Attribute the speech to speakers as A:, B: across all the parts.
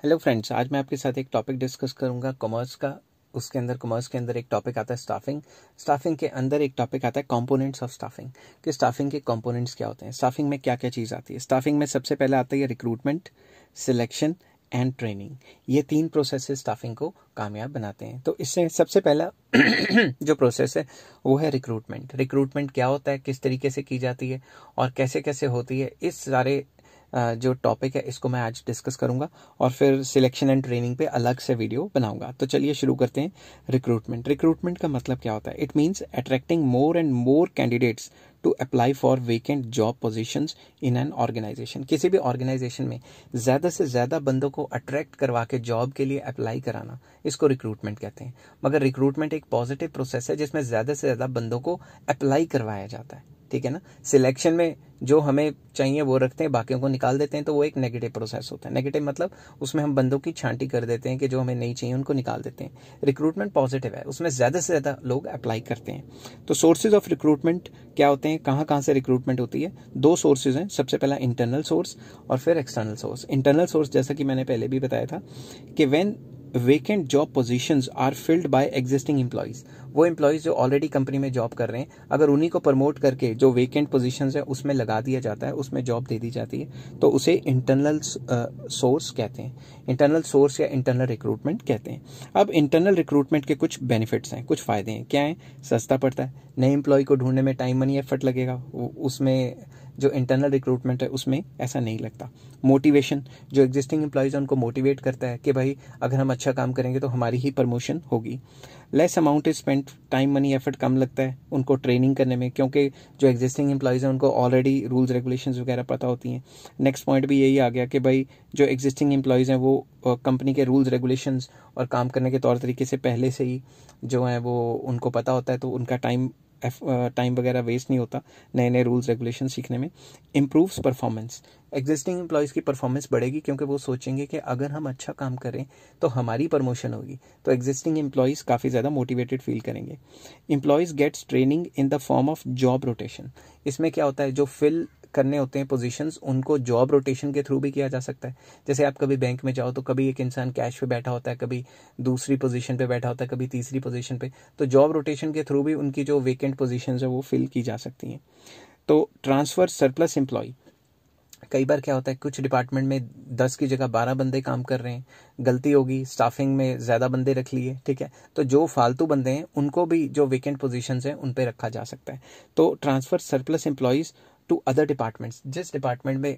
A: Hello friends, आज मैं आपके साथ एक टॉपिक डिस्कस करूंगा कॉमर्स का। उसके अंदर कॉमर्स के अंदर एक टॉपिक आता है स्टाफिंग। स्टाफिंग के अंदर एक टॉपिक आता है कंपोनेंट्स ऑफ स्टाफिंग, कि स्टाफिंग के कंपोनेंट्स क्या होते हैं, स्टाफिंग में क्या क्या चीज़ आती है। स्टाफिंग में सबसे पहले आता है रिक्रूटमेंट, सिलेक्शन एंड ट्रेनिंग। ये तीन प्रोसेस स्टाफिंग को कामयाब बनाते हैं। तो इससे सबसे पहला जो प्रोसेस है वो है रिक्रूटमेंट। रिक्रूटमेंट क्या होता है, किस तरीके से की जाती है और कैसे कैसे होती है, इस सारे जो टॉपिक है इसको मैं आज डिस्कस करूंगा और फिर सिलेक्शन एंड ट्रेनिंग पे अलग से वीडियो बनाऊंगा। तो चलिए शुरू करते हैं। रिक्रूटमेंट। रिक्रूटमेंट का मतलब क्या होता है? It means attracting more and more candidates to apply for vacant job positions in an organization. किसी भी ऑर्गेनाइजेशन में ज़्यादा से ज़्यादा बंदों को अट्रैक्ट करवा के जॉब के लिए अप्लाई कराना, इसको रिक्रूटमेंट कहते हैं। मगर रिक्रूटमेंट एक पॉजिटिव प्रोसेस है जिसमें ज़्यादा से ज़्यादा बंदों को अप्लाई करवाया जाता है, ठीक है ना। सिलेक्शन में जो हमें चाहिए वो रखते हैं, बाकियों को निकाल देते हैं, तो वो एक नेगेटिव प्रोसेस होता है। नेगेटिव मतलब उसमें हम बंदों की छांटी कर देते हैं कि जो हमें नहीं चाहिए उनको निकाल देते हैं। रिक्रूटमेंट पॉजिटिव है, उसमें ज़्यादा से ज़्यादा लोग अप्लाई करते हैं। तो सोर्सेज ऑफ रिक्रूटमेंट क्या होते हैं, कहाँ कहाँ से रिक्रूटमेंट होती है? दो सोर्सेज हैं। सबसे पहला इंटरनल सोर्स और फिर एक्सटर्नल सोर्स। इंटरनल सोर्स जैसा कि मैंने पहले भी बताया था कि when vacant job positions are filled by existing employees, वो एम्प्लॉयज जो ऑलरेडी कंपनी में जॉब कर रहे हैं, अगर उन्हीं को प्रमोट करके जो वेकेंट पोजीशंस है उसमें लगा दिया जाता है, उसमें जॉब दे दी जाती है, तो उसे इंटरनल सोर्स कहते हैं। इंटरनल सोर्स या इंटरनल रिक्रूटमेंट कहते हैं। अब इंटरनल रिक्रूटमेंट के कुछ बेनिफिट्स हैं, कुछ फायदे हैं। क्या है? सस्ता पड़ता है, नए एम्प्लॉय को ढूंढने में टाइम मनी एफर्ट लगेगा, उसमें जो इंटरनल रिक्रूटमेंट है उसमें ऐसा नहीं लगता। मोटिवेशन, जो एग्जिस्टिंग एम्प्लॉयज़ हैं उनको मोटिवेट करता है कि भाई अगर हम अच्छा काम करेंगे तो हमारी ही प्रमोशन होगी। Less amount is spent, time money effort कम लगता है उनको ट्रेनिंग करने में, क्योंकि जो एग्जिस्टिंग एम्प्लॉयज़ हैं उनको ऑलरेडी रूल्स रेगुलेशंस वगैरह पता होती हैं। नेक्स्ट पॉइंट भी यही आ गया कि भाई जो एग्जिस्टिंग एम्प्लॉयज़ हैं वो कंपनी के रूल्स रेगुलेशंस और काम करने के तौर तरीके से पहले से ही जो है वो उनको पता होता है, तो उनका टाइम वगैरह वेस्ट नहीं होता नए नए रूल्स रेगुलेशन सीखने में। इम्प्रूव्स परफॉर्मेंस, एग्जिस्टिंग एम्प्लॉयज़ की परफॉर्मेंस बढ़ेगी क्योंकि वो सोचेंगे कि अगर हम अच्छा काम करें तो हमारी प्रमोशन होगी, तो एग्जिस्टिंग एम्प्लॉयज़ काफ़ी ज़्यादा मोटिवेटेड फील करेंगे। Employees gets training in the form of job rotation. इसमें क्या होता है, जो फिल करने होते हैं पोजीशंस, उनको जॉब रोटेशन के थ्रू भी किया जा सकता है। जैसे आप कभी बैंक में जाओ तो कभी एक इंसान कैश पे बैठा होता है, कभी दूसरी पोजीशन पे बैठा होता है, कभी तीसरी पोजीशन पे, तो जॉब रोटेशन के थ्रू भी उनकी जो वेकेंट पोजीशंस है वो फिल की जा सकती हैं। तो ट्रांसफर सरप्लस एम्प्लॉय, कई बार क्या होता है कुछ डिपार्टमेंट में 10 की जगह 12 बंदे काम कर रहे हैं, गलती होगी, स्टाफिंग में ज़्यादा बंदे रख लिए, ठीक है, तो जो फालतू बंदे हैं उनको भी जो वेकेंट पोजीशंस हैं उन पे रखा जा सकता है। तो transfer surplus employees to other departments, जिस डिपार्टमेंट में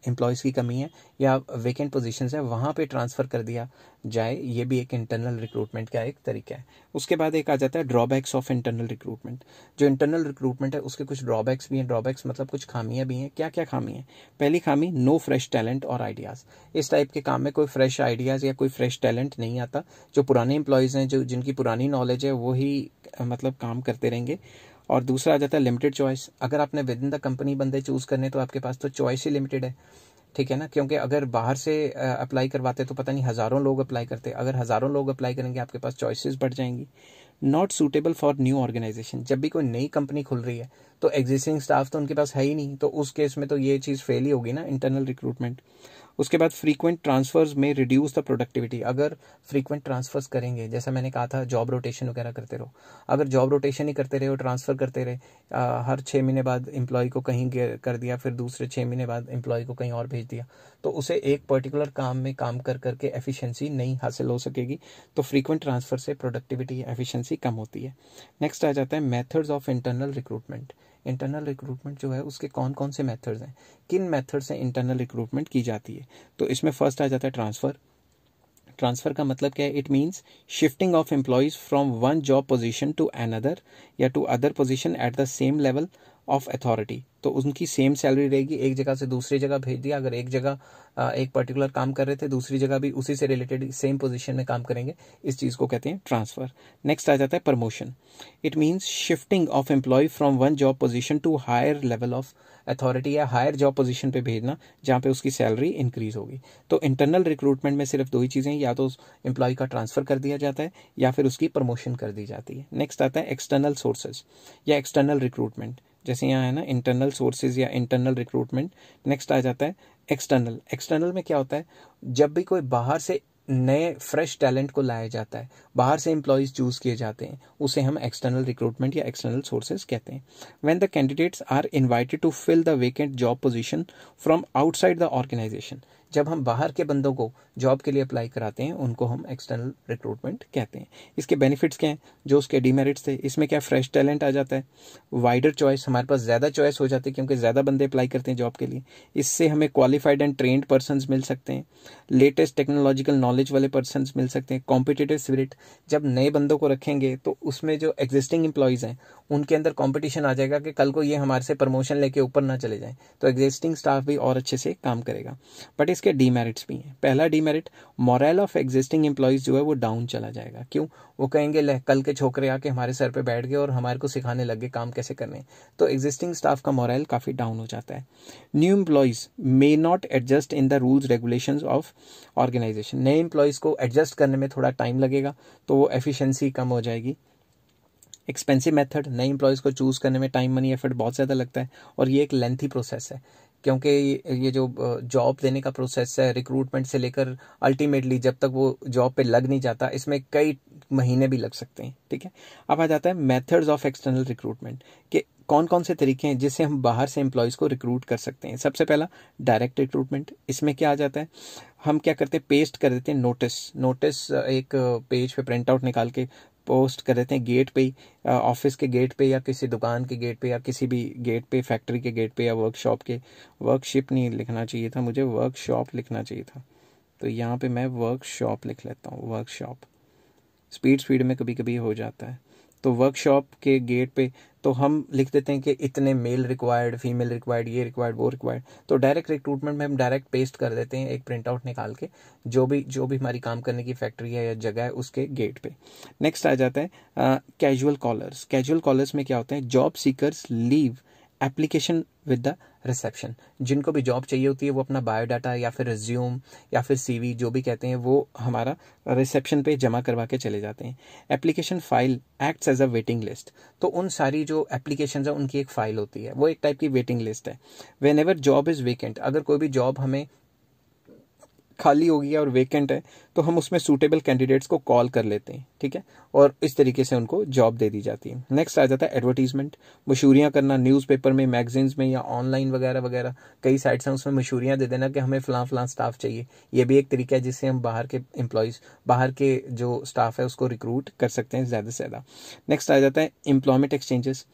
A: एम्प्लॉयज़ की कमी है या वेकेंट पोजीशंस है वहाँ पे ट्रांसफ़र कर दिया जाए, ये भी एक इंटरनल रिक्रूटमेंट का एक तरीका है। उसके बाद एक आ जाता है ड्रॉबैक्स ऑफ इंटरनल रिक्रूटमेंट। जो इंटरनल रिक्रूटमेंट है उसके कुछ ड्रॉबैक्स भी हैं। ड्रॉबैक्स मतलब कुछ खामियां भी हैं। क्या क्या खामी है? पहली खामी, नो फ्रेश टैलेंट और आइडियाज़। इस टाइप के काम में कोई फ्रेश आइडियाज़ या कोई फ्रेश टैलेंट नहीं आता। जो पुराने एम्प्लॉयज़ हैं, जो जिनकी पुरानी नॉलेज है, वही मतलब काम करते रहेंगे। और दूसरा आ जाता है लिमिटेड चॉइस। अगर आपने विद इन द कंपनी बंदे चूज़ करने तो आपके पास तो चॉइस ही लिमिटेड है, ठीक है ना, क्योंकि अगर बाहर से अप्लाई करवाते तो पता नहीं हज़ारों लोग अप्लाई करते, अगर हज़ारों लोग अप्लाई करेंगे आपके पास चॉइसेस बढ़ जाएंगी। Not suitable for new organization, जब भी कोई नई कंपनी खुल रही है तो एग्जिस्टिंग स्टाफ तो उनके पास है ही नहीं, तो उस केस में तो ये चीज़ फेल ही होगी ना, इंटरनल रिक्रूटमेंट। उसके बाद फ्रीक्वेंट ट्रांसफर्स में रिड्यूस द प्रोडक्टिविटी। अगर फ्रीक्वेंट ट्रांसफर्स करेंगे, जैसा मैंने कहा था जॉब रोटेशन वगैरह करते रहो, अगर जॉब रोटेशन ही करते रहे और ट्रांसफ़र करते रहे, हर 6 महीने बाद एम्प्लॉय को कहीं कर दिया, फिर दूसरे 6 महीने बाद एम्प्लॉय को कहीं और भेज दिया, तो उसे एक पर्टिकुलर काम में काम कर करके एफिशिएंसी नहीं हासिल हो सकेगी। तो फ्रीक्वेंट ट्रांसफ़र से प्रोडक्टिविटी एफिशिएंसी कम होती है। नेक्स्ट आ जाता है methods of internal recruitment. Internal recruitment जो है उसके कौन कौन से मेथड्स हैं, किन मेथड से इंटरनल रिक्रूटमेंट की जाती है? तो इसमें फर्स्ट आ जाता है ट्रांसफ़र। ट्रांसफ़र का मतलब क्या है? It means shifting of employees from one job position to another या to other position at the same level of authority. तो उनकी सेम सैलरी रहेगी, एक जगह से दूसरी जगह भेज दिया, अगर एक जगह एक पर्टिकुलर काम कर रहे थे, दूसरी जगह भी उसी से रिलेटेड सेम पोजीशन में काम करेंगे, इस चीज़ को कहते हैं ट्रांसफ़र। नेक्स्ट आ जाता है promotion. It means shifting of employee from one job position to higher level of authority या हायर जॉब पोजीशन पे भेजना जहाँ पे उसकी सैलरी इंक्रीज होगी। तो इंटरनल रिक्रूटमेंट में सिर्फ दो ही चीज़ें, या तो एम्प्लॉय का ट्रांसफ़र कर दिया जाता है या फिर उसकी प्रमोशन कर दी जाती है। नेक्स्ट आता है एक्सटर्नल सोर्सेज या एक्सटर्नल रिक्रूटमेंट। जैसे यहाँ है ना इंटरनल सोर्सेज या इंटरनल रिक्रूटमेंट। नेक्स्ट आ जाता है एक्सटर्नल में क्या होता है, जब भी कोई बाहर से नए फ्रेश टैलेंट को लाया जाता है, बाहर से एम्प्लॉयज़ चूज़ किए जाते हैं, उसे हम एक्सटर्नल रिक्रूटमेंट या एक्सटर्नल सोर्सेज कहते हैं. When the candidates are invited to fill the vacant job position from outside the organization, जब हम बाहर के बंदों को जॉब के लिए अप्लाई कराते हैं उनको हम एक्सटर्नल रिक्रूटमेंट कहते हैं. इसके बेनिफिट्स क्या हैं, जो उसके डीमेरिट्स थे, इसमें क्या फ्रेश टैलेंट आ जाता है, वाइडर चॉइस, हमारे पास ज़्यादा चॉइस हो जाती है क्योंकि ज़्यादा बंदे अप्लाई करते हैं जॉब के लिए. इससे हमें क्वालिफाइड एंड ट्रेंड पर्सनस मिल सकते हैं, लेटेस्ट टेक्नोलॉजिकल नॉलेज वाले पर्सनस मिल सकते हैं. कॉम्पिटिटिव स्पिरिट, जब नए बंदों को रखेंगे तो उसमें जो एग्जिस्टिंग एम्प्लॉयज़ हैं उनके अंदर कंपटीशन आ जाएगा कि कल को ये हमारे से प्रमोशन लेके ऊपर ना चले जाएं, तो एग्जिस्टिंग स्टाफ भी और अच्छे से काम करेगा. बट इसके डीमेरिट्स भी हैं. पहला demerit, moral of existing employees जो है वो डाउन चला जाएगा. क्यों? वो कहेंगे ले कल के छोकरे आके हमारे सर पे बैठ गए और हमारे को सिखाने लग गए काम कैसे करने, तो एग्जिस्टिंग स्टाफ का मोरल काफ़ी डाउन हो जाता है. New employees may not adjust in the rules regulations of organization, नए एम्प्लॉयज़ को एडजस्ट करने में थोड़ा टाइम लगेगा तो वो एफिशिएंसी कम हो जाएगी. एक्सपेंसिव मेथड, नए एम्प्लॉयज़ को चूज़ करने में टाइम मनी एफर्ट बहुत ज़्यादा लगता है और ये एक लेंथी प्रोसेस है, क्योंकि ये जो जॉब देने का प्रोसेस है रिक्रूटमेंट से लेकर अल्टीमेटली जब तक वो जॉब पे लग नहीं जाता, इसमें कई महीने भी लग सकते हैं. ठीक है, अब आ जाता है मेथड्स ऑफ एक्सटर्नल रिक्रूटमेंट कि कौन कौन से तरीके हैं जिससे हम बाहर से एम्प्लॉयज़ को रिक्रूट कर सकते हैं. सबसे पहला डायरेक्ट रिक्रूटमेंट. इसमें क्या आ जाता है, हम क्या करते हैं, पेस्ट कर देते हैं नोटिस एक पेज पे प्रिंट आउट निकाल के पोस्ट कर देते हैं गेट पे ही, ऑफिस के गेट पे या किसी दुकान के गेट पे या किसी भी गेट पे, फैक्ट्री के गेट पे या वर्कशॉप के, वर्कशिप नहीं लिखना चाहिए था मुझे, वर्कशॉप लिखना चाहिए था, तो यहाँ पे मैं वर्कशॉप लिख लेता हूँ. वर्कशॉप स्पीड में कभी कभी हो जाता है, तो वर्कशॉप के गेट पे तो हम लिख देते हैं कि इतने मेल रिक्वायर्ड, फीमेल रिक्वायर्ड, ये रिक्वायर्ड, वो रिक्वायर्ड. तो डायरेक्ट रिक्रूटमेंट में हम डायरेक्ट पेस्ट कर देते हैं एक प्रिंट आउट निकाल के, जो भी हमारी काम करने की फैक्ट्री है या जगह है उसके गेट पे. नेक्स्ट आ जाता है कैजुअल कॉलर्स. कैजुअल कॉलर्स में क्या होता है, job seekers leave application with the reception. जिनको भी जॉब चाहिए होती है वो अपना बायोडाटा या फिर रिज्यूम या फिर सीवी जो भी कहते हैं वो हमारा रिसेप्शन पे जमा करवा के चले जाते हैं. Application file acts as a waiting list. तो उन सारी जो एप्लीकेशन है उनकी एक फाइल होती है, वो एक टाइप की वेटिंग लिस्ट है. When ever job is vacant, अगर कोई भी जॉब हमें खाली होगी और वेकेंट है तो हम उसमें सूटेबल कैंडिडेट्स को कॉल कर लेते हैं. ठीक है, और इस तरीके से उनको जॉब दे दी जाती है. नेक्स्ट आ जाता है एडवर्टीजमेंट. मशहूरियाँ करना, न्यूज़पेपर में, मैगजीन्स में या ऑनलाइन वगैरह वगैरह कई साइट्स हैं, उसमें मशहूरियाँ दे देना कि हमें फ़लाँ स्टाफ चाहिए. ये भी एक तरीका है जिससे हम बाहर के एम्प्लॉयज़, बाहर के जो स्टाफ है उसको रिक्रूट कर सकते हैं ज़्यादा से ज़्यादा. नेक्स्ट आ जाता है एम्प्लॉयमेंट एक्सचेंजेस.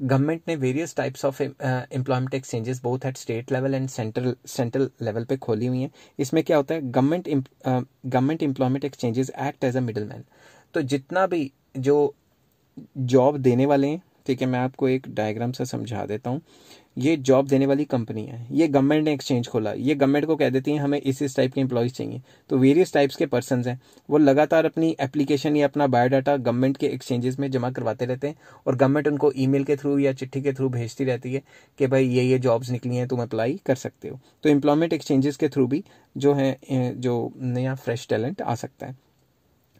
A: गवर्नमेंट ने various types of employment exchanges both at state level and central level पे खोली हुई हैं. इसमें क्या होता है, government employment exchanges act as a middle man. तो जितना भी जो जॉब देने वाले हैं, ठीक है, मैं आपको एक डायग्राम से समझा देता हूँ. ये जॉब देने वाली कंपनी है, ये गवर्नमेंट ने एक्सचेंज खोला, ये गवर्नमेंट को कह देती है हमें इस टाइप के एम्प्लॉयज़ चाहिए. तो वेरियस टाइप्स के पर्सन्स हैं, वो लगातार अपनी एप्लीकेशन या अपना बायोडाटा गवर्नमेंट के एक्सचेंजेस में जमा करवाते रहते हैं और गवर्नमेंट उनको ईमेल के थ्रू या चिट्ठी के थ्रू भेजती रहती है कि भाई ये जॉब्स निकली हैं, तुम अप्लाई कर सकते हो. तो एम्प्लॉयमेंट एक्सचेंजेस के थ्रू भी जो है जो नया फ्रेश टैलेंट आ सकता है.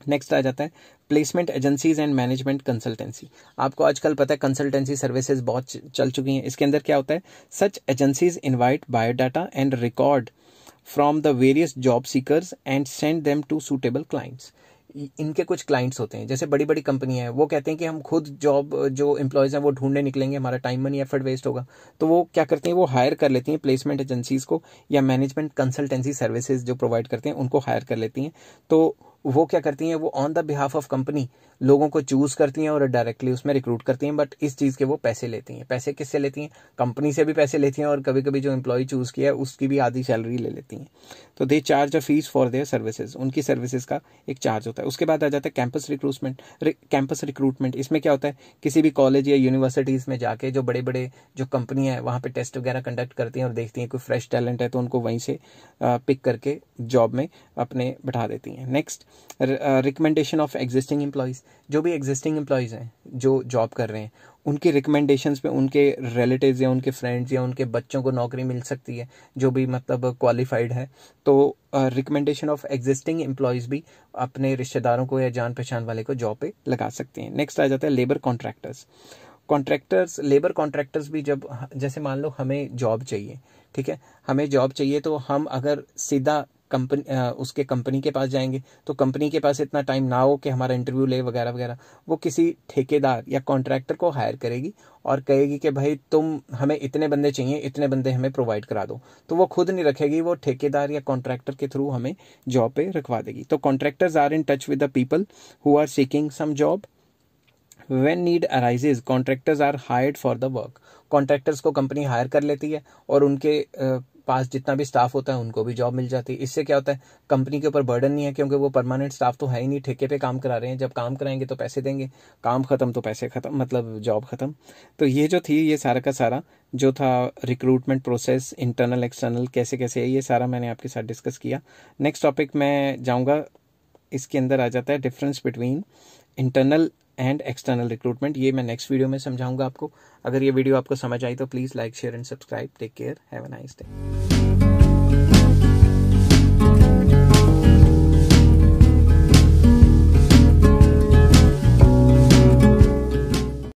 A: नेक्स्ट आ जाता है placement agencies and management consultancy. आपको आजकल पता है कंसल्टेंसी सर्विसेज बहुत चल चुकी हैं. इसके अंदर क्या होता है, such agencies invite biodata and record from the various job seekers and send them to suitable clients. इनके कुछ क्लाइंट्स होते हैं, जैसे बड़ी बड़ी कंपनियां हैं, वो कहते हैं कि हम खुद जॉब जो एम्प्लॉयज़ हैं वो ढूंढने निकलेंगे, हमारा टाइम मनी एफर्ट वेस्ट होगा. तो वो क्या करते हैं, वो हायर कर लेती हैं प्लेसमेंट एजेंसीज को या मैनेजमेंट कंसल्टेंसी सर्विसेज जो प्रोवाइड करते हैं उनको हायर कर लेती हैं. तो वो क्या करती हैं, वो on the behalf of company लोगों को चूज करती हैं और डायरेक्टली उसमें रिक्रूट करती हैं. बट इस चीज़ के वो पैसे लेती हैं. पैसे किससे लेती हैं, कंपनी से भी पैसे लेती हैं और कभी कभी जो एम्प्लॉय चूज किया है उसकी भी आधी सैलरी ले लेती हैं. तो they charge a fees for their services, उनकी सर्विसेज का एक चार्ज होता है. उसके बाद आ जाता है कैंपस रिक्रूटमेंट. इसमें क्या होता है, किसी भी कॉलेज या यूनिवर्सिटीज़ में जाके जो बड़े बड़े जो कंपनियां हैं वहाँ पे टेस्ट वगैरह कंडक्ट करती हैं और देखती हैं कोई फ्रेश टैलेंट है तो उनको वहीं से पिक करके जॉब में अपने बैठा देती हैं. Next recommendation of existing employees. जो भी एग्जिस्टिंग एम्प्लॉयज़ हैं जो जॉब कर रहे हैं उनकी रिकमेंडेशंस पे उनके रिलेटिव्स या उनके फ्रेंड्स या उनके बच्चों को नौकरी मिल सकती है जो भी मतलब क्वालिफाइड है. तो रिकमेंडेशन ऑफ एग्जिस्टिंग एम्प्लॉयज़ भी अपने रिश्तेदारों को या जान पहचान वाले को जॉब पे लगा सकते हैं. नेक्स्ट आ जाता है labour contractors. Contractors, labour contractors भी जब, जैसे मान लो हमें जॉब चाहिए, ठीक है, हमें जॉब चाहिए, तो हम अगर सीधा उसके कंपनी के पास जाएंगे तो कंपनी के पास इतना टाइम ना हो कि हमारा इंटरव्यू ले वगैरह वगैरह, वो किसी ठेकेदार या कॉन्ट्रैक्टर को हायर करेगी और कहेगी कि भाई तुम हमें इतने बंदे चाहिए, इतने बंदे हमें प्रोवाइड करा दो, तो वो खुद नहीं रखेगी, वो ठेकेदार या कॉन्ट्रैक्टर के थ्रू हमें जॉब पे रखवा देगी। तो contractors are in touch with the people who are seeking some job. When need arises, contractors are hired for the work. Contractors को कंपनी हायर कर लेती है और उनके पास जितना भी स्टाफ होता है उनको भी जॉब मिल जाती है। इससे क्या होता है, कंपनी के ऊपर बर्डन नहीं है, क्योंकि वो परमानेंट स्टाफ तो है ही नहीं, ठेके पे काम करा रहे हैं, जब काम कराएंगे तो पैसे देंगे, काम खत्म तो पैसे खत्म, मतलब जॉब खत्म। तो ये जो थी, ये सारा का सारा जो था रिक्रूटमेंट प्रोसेस, इंटरनल एक्सटर्नल कैसे कैसे है, ये सारा मैंने आपके साथ डिस्कस किया। नेक्स्ट टॉपिक मैं जाऊँगा, इसके अंदर आ जाता है difference between internal and external recruitment. ये मैं नेक्स्ट वीडियो में समझाऊंगा आपको। अगर ये वीडियो आपको समझ आई तो please like, share and subscribe. Take care, have a nice day.